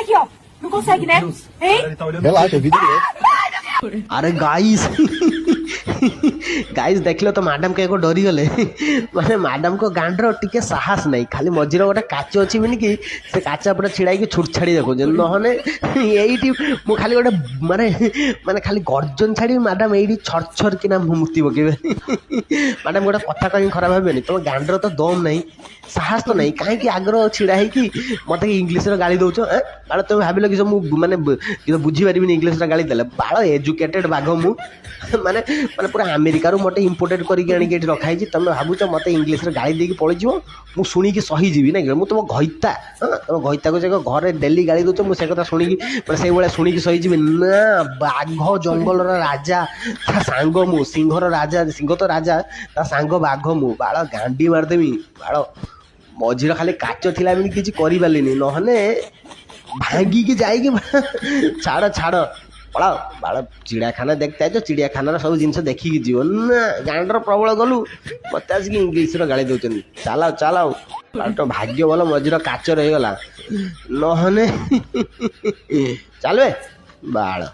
Olha aqui, ó. Não consegue, né? Hein? Relaxa, a vida é essa. अरे guys guys देखल तो madam के डरी गले माने मैडम को गांडर टिके साहस नहीं खाली मझीर गोटे काच अच्छी बोली कि से काचा पूरा छिड़ा छुट छाड़ी देखो नहने यही मु खाली गोटे माने माने खाली गर्जन छाड़ी मैडम यही छर कि मूर्ति पकेबे मैडम गोटे कथा कहीं खराब भावेनि तुम गांडर तो दम नहीं साहस तो नहीं कहीं आग्रह छिड़ा है मत इंग्लीश गाड़ी दौच बाल तुम भाविल कि माने बुझीपारि इंग्लीश गाड़ी देले बाल एजुकेटेड बाघ मु माने माने पूरा अमेरिका मत इम्पोर्टेड करके रखाई तुम भावुच मत इंग्लीश गाड़ी देकी पलैज मु शुणिकी सही जी ना मुझे तुम घईता तुम घईता को घर डेली गाड़ी दौच मुझे कथा शुणिकी से भाई शुणिकी सही जी ना बाघ जंगल राजा ता सांग मु सिंहर राजा सिंह तो राजा ता सांग बाघ मु बाल गांडी मारदेमी बाल मझीर खाली काच थिला किसी करें नहने भांगिकी जाइए छाड़ छाड़ पढ़ाओ बाल चिड़ियाखाना देखते जो चिड़ियाखाना सब जिन देखिकी जीव ना गांडर प्रबल गलु मत आसिक इंग्लीश गाड़ी दौरान चलाओ चलाओ तो भाग्य भल मझीर काच रहीगला नहने चलवे बाल